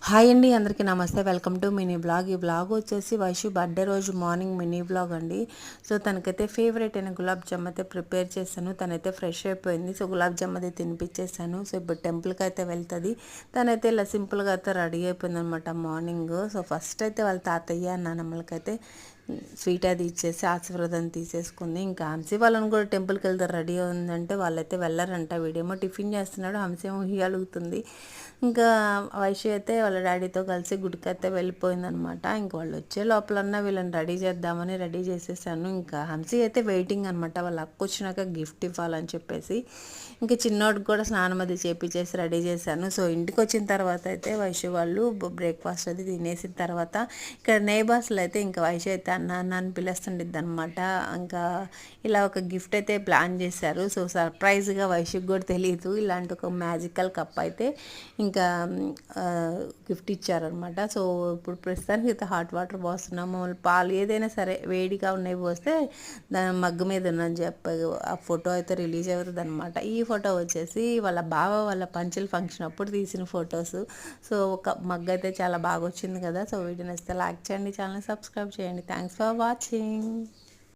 Hi అండి, అందరికీ నమస్తే. Welcome to mini blog. ఈ బ్లాగ్ వచ్చేసి వైషు బర్త్డే రోజు మార్నింగ్ మినీ బ్లాగ్ అండి. సో తనకైతే ఫేవరెట్ అయిన గులాబ్ జామ్ అయితే ప్రిపేర్ చేశాను. తనైతే ఫ్రెష్ అయిపోయింది. సో గులాబ్ జామ్ అయితే తినిపించేసాను. సో ఇప్పుడు టెంపుల్కి అయితే వెళ్తుంది. తనైతే ఇలా సింపుల్గా అయితే రెడీ అయిపోయింది అనమాట మార్నింగ్. సో ఫస్ట్ అయితే వాళ్ళ తాతయ్య నాన్నమ్మలకైతే స్వీట్ అది ఇచ్చేసి ఆశీర్వాదం తీసేసుకుంది. ఇంకా హంసి వాళ్ళని కూడా టెంపుల్కి వెళ్తారు రెడీ ఉందంటే వాళ్ళైతే వెళ్ళారంట. వీడేమో టిఫిన్ చేస్తున్నాడు, హంసి ఏమో అలుగుతుంది. ఇంకా వైషు అయితే వాళ్ళ డాడీతో కలిసి గుడికి అయితే వెళ్ళిపోయిందనమాట. ఇంక వాళ్ళు వచ్చే లోపలన్నా వీళ్ళని రెడీ చేద్దామని రెడీ చేసేసాను. ఇంకా హంసి అయితే వెయిటింగ్ అనమాట, వాళ్ళ అక్క వచ్చినాక గిఫ్ట్ ఇవ్వాలని చెప్పేసి. ఇంకా చిన్నోడికి కూడా స్నానం అది చేపించేసి రెడీ చేశాను. సో ఇంటికి వచ్చిన తర్వాత అయితే వైషు వాళ్ళు బ్రేక్ఫాస్ట్ అది తినేసిన తర్వాత ఇక్కడ నేబర్స్లో అయితే ఇంకా వైషు అయితే అన్న అన్న అని పిలుస్తుండిద్ది అనమాట. ఇంకా ఇలా ఒక గిఫ్ట్ అయితే ప్లాన్ చేశారు. సో సర్ప్రైజ్గా వైషుకి కూడా తెలియదు ఇలాంటి ఒక మ్యాజికల్ కప్ అయితే ఇంకా గిఫ్ట్ ఇచ్చారనమాట. సో ఇప్పుడు ప్రస్తుతానికి అయితే హాట్ వాటర్ పోస్తున్నాము. పాలు ఏదైనా సరే వేడిగా ఉన్నవి పోస్తే దాని మగ్గు మీద ఉన్నని చెప్పి ఆ ఫోటో అయితే రిలీజ్ అవుతుంది అనమాట. ఈ ఫోటో వచ్చేసి వాళ్ళ బావ వాళ్ళ పంచల్ ఫంక్షన్ అప్పుడు తీసిన ఫొటోస్. సో ఒక మగ్గు అయితే చాలా బాగా వచ్చింది కదా. సో వీడియో నచ్చితే లైక్ చేయండి, ఛానల్ సబ్స్క్రైబ్ చేయండి. Thanks for watching.